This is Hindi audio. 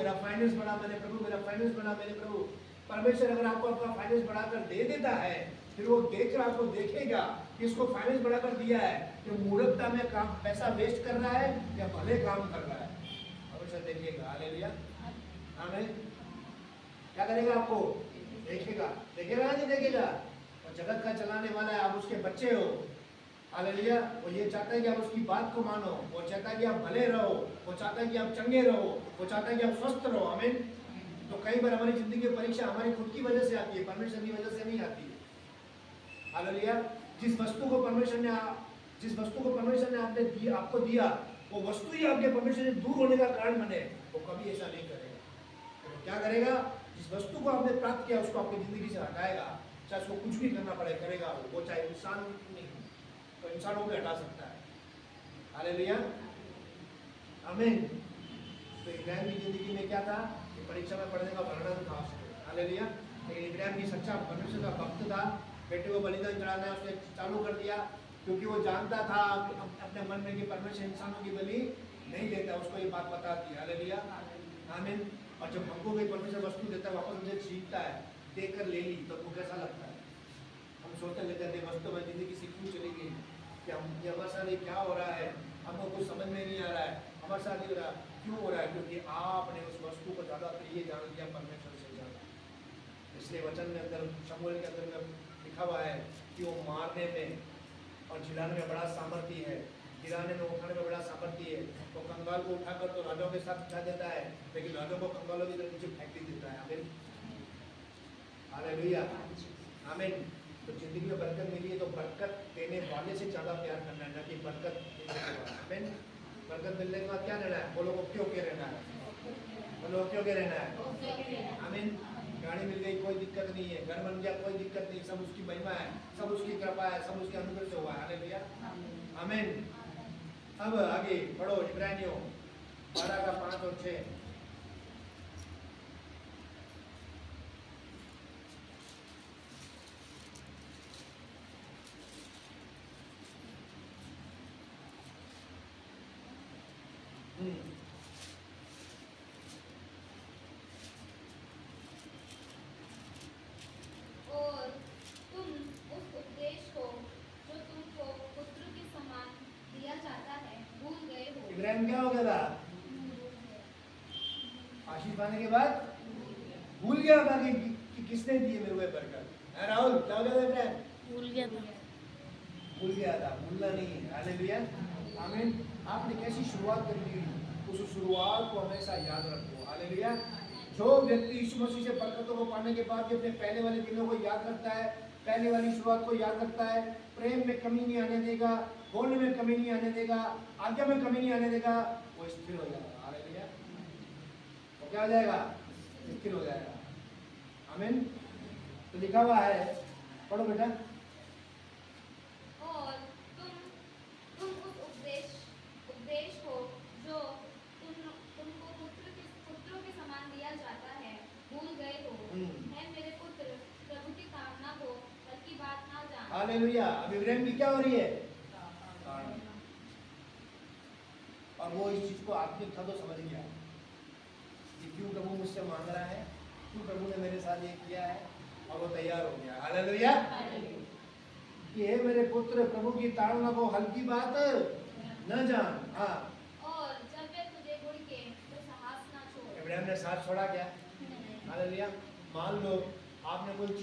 मेरा फाइनेंस बढ़ा मेरे प्रभु, मेरा फाइनेंस बढ़ा मेरे प्रभु। परमेश्वर अगर आपको अपना फाइनेंस बढ़ाकर दे देता है, फिर वो देखकर आपको देखेगा कि इसको फाइनेंस बढ़ाकर दिया है, कि मूर्खता में काम पैसा वेस्ट कर रहा है या भले काम कर रहा है। परमेश्वर देखिएगा, हालेलुया, आमीन। क्या करेगा? आपको देखेगा, देखेगा नहीं देखेगा। और जगत का चलाने वाला है, आप उसके बच्चे हो, हालेलुया। वो ये चाहता है कि आप उसकी बात को मानो, वो चाहता है कि आप भले रहो, वो चाहता है कि आप चंगे रहो, वो चाहता है कि आप स्वस्थ रहो, आमीन। तो कई बार हमारी जिंदगी की परीक्षा हमारी खुद की वजह से आती है, परमेश्वर की वजह से नहीं आती है, हालेलुया। जिस वस्तु को परमेश्वर ने आपको दिया, वो वस्तु ही आपके परमेश्वर से दूर होने का कारण बने, वो कभी ऐसा नहीं करेगा। तो क्या करेगा? जिस वस्तु को आपने प्राप्त किया उसको आपकी जिंदगी से हटाएगा, चाहे उसको कुछ भी करना पड़े करेगा। वो चाहे इंसान नहीं, तो इंसानों को हटा सकता है, हालेलुया, आमीन। तो इब्राहिम की जिंदगी में क्या था? कि परीक्षा में पढ़ने का वर्णन था उसको, हालेलुया। लेकिन इब्राहिम की सच्चा परमेश्वर का भक्त था, बेटे को बलिदान चढ़ाना उसने चालू कर दिया, क्योंकि वो जानता था अपने मन में कि परमेश्वर इंसानों की बलि नहीं देता। उसको ये बात बता दी, हालेलुया, आमीन। और जब हमको कोई परमेश्वर वस्तु देता है, वापस मुझे छीनता है, देकर ले ली, तो हमको कैसा लगता है? हम सोचते लेते हैं वस्तु में जिंदगी से क्यों चली गई, कि हम ये हमारे साथ क्या हो रहा है, हमको कुछ समझ में नहीं आ रहा है, हमारे साथ नहीं हो रहा। क्यों हो रहा है? क्योंकि आपने उस वस्तु को ज़्यादा प्रिय जान लिया परमेश्वर से ज़्यादा। इसलिए वचन में अंदर, शमूएल के अंदर में लिखा हुआ है कि वो मारने में और झिलाने में बड़ा सामर्थ्य है, गिराने में उठाने में बड़ा सामर्थ्य है। तो कंगाल को उठाकर तो राजाओं के साथ उठा देता है, लेकिन राजाओं को कंगालों की तरफ नीचे फेंक भी देता है, आमीन, हालेलुया, आमीन। तो जिंदगी में बरकत मिली है तो बरकत देने वाले से ज़्यादा प्यार करना है, ना कि बरकत देने के बाद, आमीन। बरकत मिलने के बाद क्या रहना है? बोलो को क्यों के रहना है? बोलो क्यों के रहना है? आमीन। गाड़ी मिल गई, कोई दिक्कत नहीं है, घर बन गया, कोई दिक्कत नहीं, सब उसकी महिमा है, सब उसकी कृपा है, सब उसके अनुग्रह से हुआ है, हालेलुया, आमीन। अब आगे पढ़ो, इब्रानियों 12 का 5 और 6। और तुम उस उपदेश को जो तुमको पुत्र के समान दिया जाता है भूल गए हो। इब्राहिम क्या हो गया था? आशीष पाने के बाद भूल गया था कि किसने दी मेरे को बरकत। राहुल क्या हो गया था? इब्राहिम भूल गया था। भूल गया था, भूलना नहीं है, हालेलुया, आमीन। आपने कैसी शुरुआत कर दी, उस शुरुआत को हमेशा याद रखो, हालेलुया। जो व्यक्ति यीशु मसीह से बरकतों को पाने के बाद अपने पहले वाले दिनों को याद रखता है, पहले वाली शुरुआत को याद रखता है, प्रेम में कमी नहीं आने देगा, बोलने में कमी नहीं आने देगा, आज्ञा में कमी नहीं आने देगा, वो स्थिर हो जाएगा, हालेलुया। वो क्या हो जाएगा? स्थिर हो जाएगा, आमीन। तो लिखा हुआ है, पढ़ो बेटा। और तुम उस उपदेश को जो तुमको पुत्रों के समान दिया जाता है भूल गए हो। है मेरे पुत्र, प्रभु की कामना को फल की बात ना जान। हालेलुया। अब इब्राहिम की क्या हो रही है? और वो इस चीज को आत्मिक था तो समझ गया कि क्यों प्रभु मुझसे मांग रहा है, क्यों प्रभु ने मेरे साथ ये किया है, और वो तैयार हो गया, हालेलुया। कि हे मेरे पुत्र, प्रभु की ताड़ना को हल्की बात न जान। हाँ, और जब वे तुझे गुड़के तो साहस ना छोड़। इब्राहिम ने साथ छोड़ा क्या? हालेलुया। मान लो आपने कोई